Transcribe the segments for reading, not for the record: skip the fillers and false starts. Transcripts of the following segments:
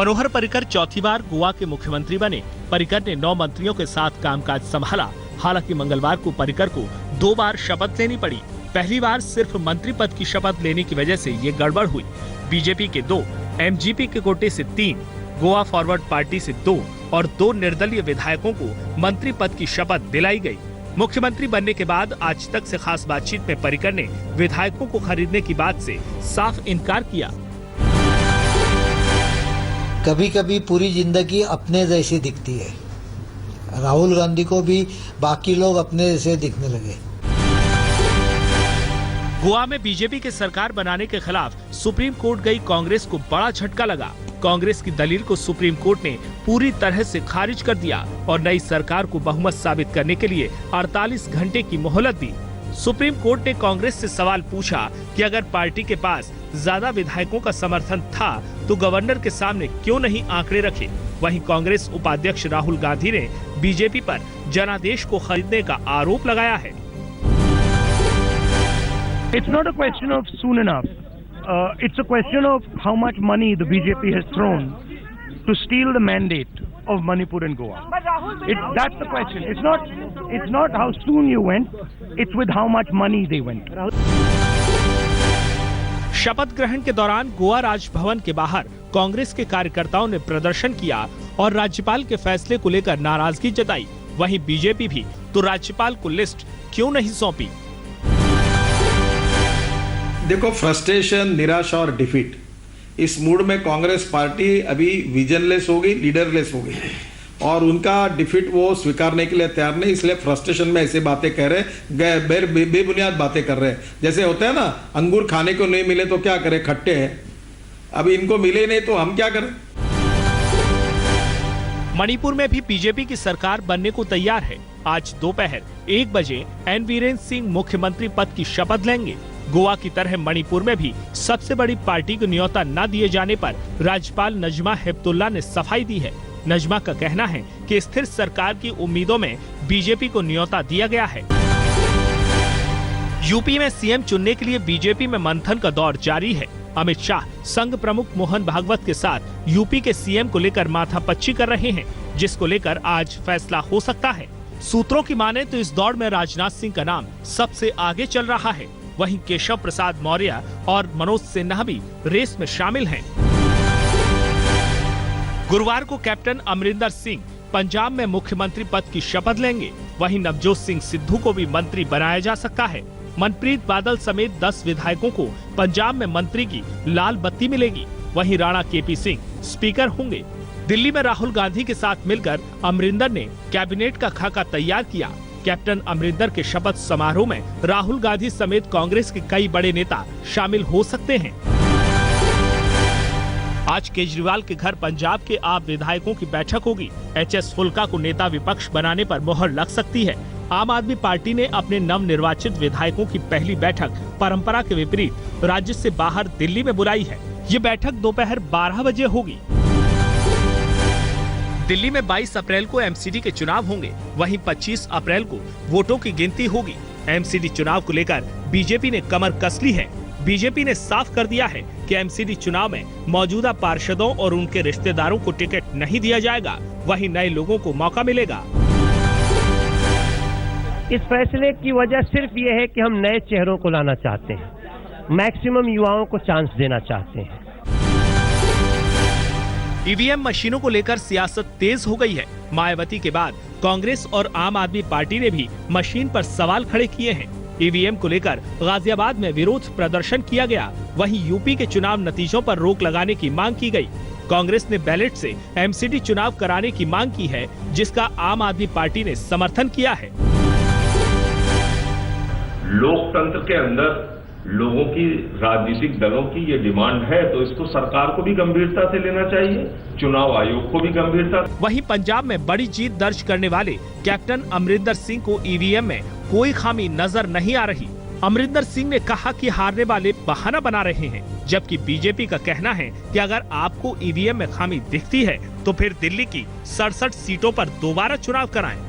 मनोहर पर्रिकर चौथी बार गोवा के मुख्यमंत्री बने। पर्रिकर ने 9 मंत्रियों के साथ कामकाज संभाला। हालांकि मंगलवार को पर्रिकर को 2 बार शपथ लेनी पड़ी। पहली बार सिर्फ मंत्री पद की शपथ लेने की वजह से ये गड़बड़ हुई। बीजेपी के 2, एमजीपी के कोटे से 3, गोवा फॉरवर्ड पार्टी से 2 और 2 निर्दलीय विधायकों को मंत्री पद की शपथ दिलाई गई। मुख्यमंत्री बनने के बाद आज तक से खास बातचीत में पर्रिकर ने विधायकों को खरीदने की बात से साफ इनकार किया। कभी कभी पूरी जिंदगी अपने जैसी दिखती है। राहुल गांधी को भी बाकी लोग अपने जैसे दिखने लगे। गोवा में बीजेपी के सरकार बनाने के खिलाफ सुप्रीम कोर्ट गई कांग्रेस को बड़ा झटका लगा। कांग्रेस की दलील को सुप्रीम कोर्ट ने पूरी तरह से खारिज कर दिया और नई सरकार को बहुमत साबित करने के लिए 48 घंटे की मोहलत दी। सुप्रीम कोर्ट ने कांग्रेस से सवाल पूछा कि अगर पार्टी के पास ज्यादा विधायकों का समर्थन था तो गवर्नर के सामने क्यों नहीं आंकड़े रखे। वहीं कांग्रेस उपाध्यक्ष राहुल गांधी ने बीजेपी पर जनादेश को खरीदने का आरोप लगाया है। It's not a question of soon enough. It's a question of how much money the BJP has thrown to steal the mandate of Manipur and Goa. That's the question. It's not how soon you went. It's with how much money they went. शपथ ग्रहण के दौरान गोवा राजभवन के बाहर कांग्रेस के कार्यकर्ताओं ने प्रदर्शन किया और राज्यपाल के फैसले को लेकर नाराजगी जताई। वहीं बीजेपी भी तो राज्यपाल को लिस्ट क्यों नहीं सौंपी। देखो, फ्रस्ट्रेशन, निराशा और डिफीट, इस मूड में कांग्रेस पार्टी अभी विजनलेस हो गई, लीडरलेस हो गई और उनका डिफीट वो स्वीकारने के लिए तैयार नहीं। इसलिए फ्रस्ट्रेशन में ऐसे बातें कह रहे, बेबुनियाद बातें कर रहे हैं। जैसे होता है ना, अंगूर खाने को नहीं मिले तो क्या करें, खट्टे हैं। अभी इनको मिले नहीं तो हम क्या करें। मणिपुर में भी बीजेपी की सरकार बनने को तैयार है। आज दोपहर 1 बजे एन वीरेंद्र सिंह मुख्यमंत्री पद की शपथ लेंगे। गोवा की तरह मणिपुर में भी सबसे बड़ी पार्टी को न्योता न दिए जाने पर राज्यपाल नजमा हेपतुल्ला ने सफाई दी है। नजमा का कहना है कि स्थिर सरकार की उम्मीदों में बीजेपी को न्योता दिया गया है। यूपी में सीएम चुनने के लिए बीजेपी में मंथन का दौर जारी है। अमित शाह संघ प्रमुख मोहन भागवत के साथ यूपी के सीएम को लेकर माथापच्ची कर रहे हैं, जिसको लेकर आज फैसला हो सकता है। सूत्रों की माने तो इस दौड़ में राजनाथ सिंह का नाम सबसे आगे चल रहा है। वहीं केशव प्रसाद मौर्य और मनोज सिन्हा भी रेस में शामिल हैं। गुरुवार को कैप्टन अमरिंदर सिंह पंजाब में मुख्यमंत्री पद की शपथ लेंगे। वहीं नवजोत सिंह सिद्धू को भी मंत्री बनाया जा सकता है। मनप्रीत बादल समेत 10 विधायकों को पंजाब में मंत्री की लाल बत्ती मिलेगी। वहीं राणा केपी सिंह स्पीकर होंगे। दिल्ली में राहुल गांधी के साथ मिलकर अमरिंदर ने कैबिनेट का खाका तैयार किया। कैप्टन अमरिंदर के शपथ समारोह में राहुल गांधी समेत कांग्रेस के कई बड़े नेता शामिल हो सकते हैं। आज केजरीवाल के घर पंजाब के आप विधायकों की बैठक होगी। एचएस फुल्का को नेता विपक्ष बनाने पर मोहर लग सकती है। आम आदमी पार्टी ने अपने नव निर्वाचित विधायकों की पहली बैठक परंपरा के विपरीत राज्य से बाहर दिल्ली में बुलाई है। ये बैठक दोपहर 12 बजे होगी। दिल्ली में 22 अप्रैल को एमसीडी के चुनाव होंगे। वहीं 25 अप्रैल को वोटों की गिनती होगी। एमसीडी चुनाव को लेकर बीजेपी ने कमर कस ली है। बीजेपी ने साफ कर दिया है कि एमसीडी चुनाव में मौजूदा पार्षदों और उनके रिश्तेदारों को टिकट नहीं दिया जाएगा। वहीं नए लोगों को मौका मिलेगा। इस फैसले की वजह सिर्फ ये है कि हम नए चेहरों को लाना चाहते हैं, मैक्सिमम युवाओं को चांस देना चाहते हैं। ईवीएम मशीनों को लेकर सियासत तेज हो गई है। मायावती के बाद कांग्रेस और आम आदमी पार्टी ने भी मशीन पर सवाल खड़े किए हैं। ईवीएम को लेकर गाजियाबाद में विरोध प्रदर्शन किया गया। वहीं यूपी के चुनाव नतीजों पर रोक लगाने की मांग की गई। कांग्रेस ने बैलेट से एमसीडी चुनाव कराने की मांग की है, जिसका आम आदमी पार्टी ने समर्थन किया है। लोकतंत्र के अंदर लोगों की, राजनीतिक दलों की ये डिमांड है तो इसको सरकार को भी गंभीरता से लेना चाहिए, चुनाव आयोग को भी गंभीरता। वहीं पंजाब में बड़ी जीत दर्ज करने वाले कैप्टन अमरिंदर सिंह को ईवीएम में कोई खामी नजर नहीं आ रही। अमरिंदर सिंह ने कहा कि हारने वाले बहाना बना रहे हैं, जबकि बीजेपी का कहना है कि अगर आपको ईवीएम में खामी दिखती है तो फिर दिल्ली की 67 सीटों पर दोबारा चुनाव कराएं।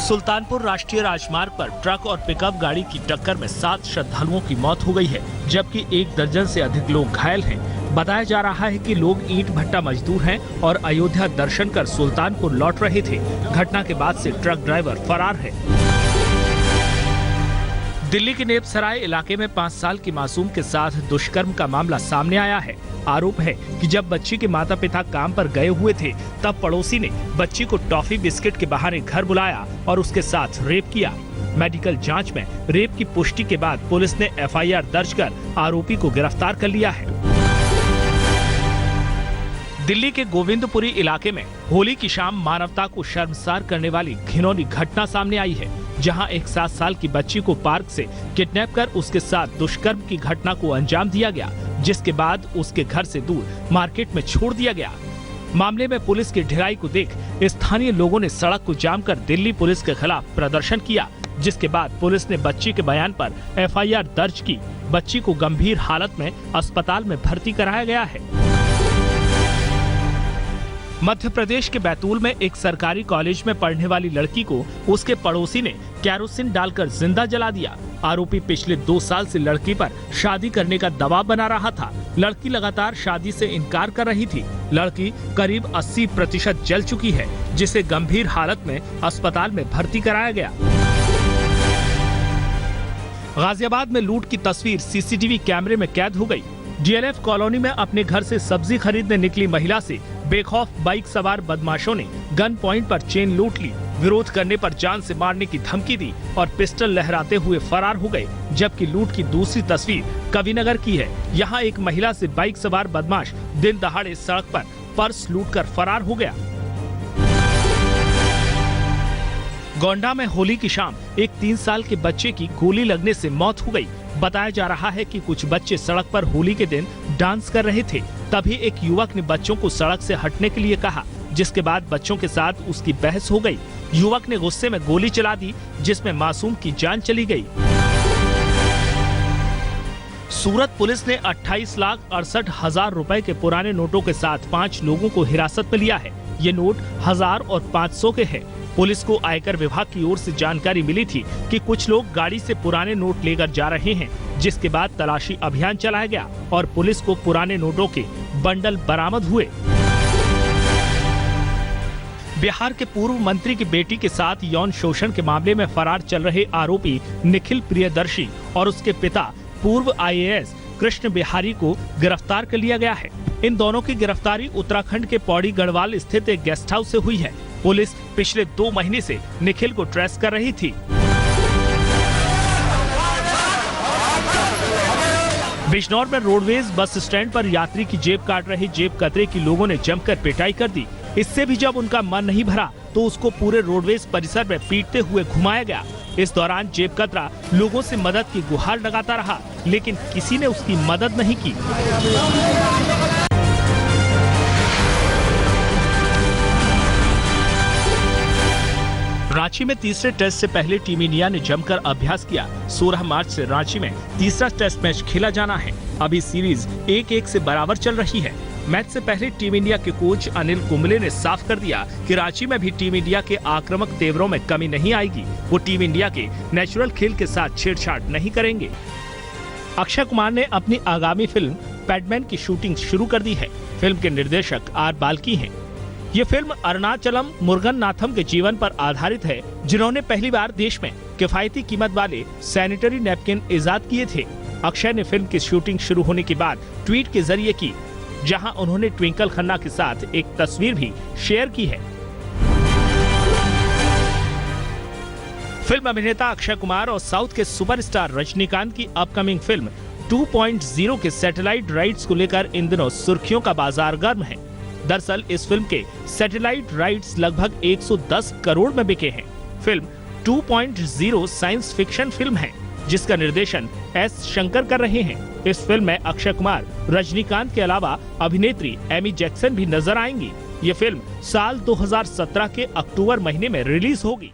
सुल्तानपुर राष्ट्रीय राजमार्ग पर ट्रक और पिकअप गाड़ी की टक्कर में 7 श्रद्धालुओं की मौत हो गई है, जबकि 1 दर्जन से अधिक लोग घायल हैं। बताया जा रहा है कि लोग ईंट भट्टा मजदूर हैं और अयोध्या दर्शन कर सुल्तानपुर लौट रहे थे। घटना के बाद से ट्रक ड्राइवर फरार है। दिल्ली के नेपसराय इलाके में 5 साल की मासूम के साथ दुष्कर्म का मामला सामने आया है। आरोप है कि जब बच्ची के माता पिता काम पर गए हुए थे, तब पड़ोसी ने बच्ची को टॉफी बिस्किट के बहाने घर बुलाया और उसके साथ रेप किया। मेडिकल जांच में रेप की पुष्टि के बाद पुलिस ने एफआईआर दर्ज कर आरोपी को गिरफ्तार कर लिया है। दिल्ली के गोविंदपुरी इलाके में होली की शाम मानवता को शर्मसार करने वाली घिनौनी घटना सामने आई है, जहां एक 7 साल की बच्ची को पार्क से किडनैप कर उसके साथ दुष्कर्म की घटना को अंजाम दिया गया, जिसके बाद उसके घर से दूर मार्केट में छोड़ दिया गया। मामले में पुलिस की ढिलाई को देख स्थानीय लोगों ने सड़क को जाम कर दिल्ली पुलिस के खिलाफ प्रदर्शन किया, जिसके बाद पुलिस ने बच्ची के बयान पर एफआईआर दर्ज की। बच्ची को गंभीर हालत में अस्पताल में भर्ती कराया गया है। मध्य प्रदेश के बैतूल में एक सरकारी कॉलेज में पढ़ने वाली लड़की को उसके पड़ोसी ने कैरोसिन डालकर जिंदा जला दिया। आरोपी पिछले 2 साल से लड़की पर शादी करने का दबाव बना रहा था। लड़की लगातार शादी से इनकार कर रही थी। लड़की करीब 80% जल चुकी है, जिसे गंभीर हालत में अस्पताल में भर्ती कराया गया। गाजियाबाद में लूट की तस्वीर सीसीटीवी कैमरे में कैद हो गई। डीएलएफ कॉलोनी में अपने घर से सब्जी खरीदने निकली महिला से बेखौफ बाइक सवार बदमाशों ने गन पॉइंट पर चेन लूट ली। विरोध करने पर जान से मारने की धमकी दी और पिस्टल लहराते हुए फरार हो गए। जबकि लूट की दूसरी तस्वीर कविनगर की है। यहाँ एक महिला से बाइक सवार बदमाश दिन दहाड़े सड़क पर पर्स लूटकर फरार हो गया। गोंडा में होली की शाम एक 3 साल के बच्चे की गोली लगने से मौत हो गई। बताया जा रहा है कि कुछ बच्चे सड़क पर होली के दिन डांस कर रहे थे। तभी एक युवक ने बच्चों को सड़क से हटने के लिए कहा, जिसके बाद बच्चों के साथ उसकी बहस हो गई। युवक ने गुस्से में गोली चला दी, जिसमें मासूम की जान चली गई। सूरत पुलिस ने 28,68,000 रुपए के पुराने नोटों के साथ 5 लोगों को हिरासत में लिया है। ये नोट 1000 और 500 के हैं। पुलिस को आयकर विभाग की ओर से जानकारी मिली थी कि कुछ लोग गाड़ी से पुराने नोट लेकर जा रहे हैं, जिसके बाद तलाशी अभियान चलाया गया और पुलिस को पुराने नोटों के बंडल बरामद हुए। बिहार के पूर्व मंत्री की बेटी के साथ यौन शोषण के मामले में फरार चल रहे आरोपी निखिल प्रियदर्शी और उसके पिता पूर्व आईएएस कृष्ण बिहारी को गिरफ्तार कर लिया गया है। इन दोनों की गिरफ्तारी उत्तराखंड के पौड़ी गढ़वाल स्थित एक गेस्ट हाउस से हुई है। पुलिस पिछले 2 महीने से निखिल को ट्रेस कर रही थी। बिजनौर में रोडवेज बस स्टैंड पर यात्री की जेब काट रहे जेब कतरे की लोगों ने जमकर पिटाई कर दी। इससे भी जब उनका मन नहीं भरा तो उसको पूरे रोडवेज परिसर में पीटते हुए घुमाया गया। इस दौरान जेब कतरा लोगों से मदद की गुहार लगाता रहा, लेकिन किसी ने उसकी मदद नहीं की। रांची में तीसरे टेस्ट से पहले टीम इंडिया ने जमकर अभ्यास किया। 16 मार्च से रांची में तीसरा टेस्ट मैच खेला जाना है। अभी सीरीज 1-1 से बराबर चल रही है। मैच से पहले टीम इंडिया के कोच अनिल कुंबले ने साफ कर दिया कि रांची में भी टीम इंडिया के आक्रामक तेवरों में कमी नहीं आएगी। वो टीम इंडिया के नेचुरल खेल के साथ छेड़छाड़ नहीं करेंगे। अक्षय कुमार ने अपनी आगामी फिल्म पैडमैन की शूटिंग शुरू कर दी है। फिल्म के निर्देशक आर बाल्की हैं। ये फिल्म अरुणाचलम मुरुगन-नाथम के जीवन पर आधारित है, जिन्होंने पहली बार देश में किफायती कीमत वाले सैनिटरी नैपकिन इजाद किए थे। अक्षय ने फिल्म की शूटिंग शुरू होने के बाद ट्वीट के जरिए की, जहां उन्होंने ट्विंकल खन्ना के साथ एक तस्वीर भी शेयर की है। फिल्म अभिनेता अक्षय कुमार और साउथ के सुपरस्टार रजनीकांत की अपकमिंग फिल्म 2.0 के सैटेलाइट राइट्स को लेकर इन दिनों सुर्खियों का बाजार गर्म है। दरअसल इस फिल्म के सैटेलाइट राइट्स लगभग 110 करोड़ में बिके हैं। फिल्म 2.0 साइंस फिक्शन फिल्म है, जिसका निर्देशन एस शंकर कर रहे हैं। इस फिल्म में अक्षय कुमार, रजनीकांत के अलावा अभिनेत्री एमी जैक्सन भी नजर आएंगी। ये फिल्म साल 2017 के अक्टूबर महीने में रिलीज होगी।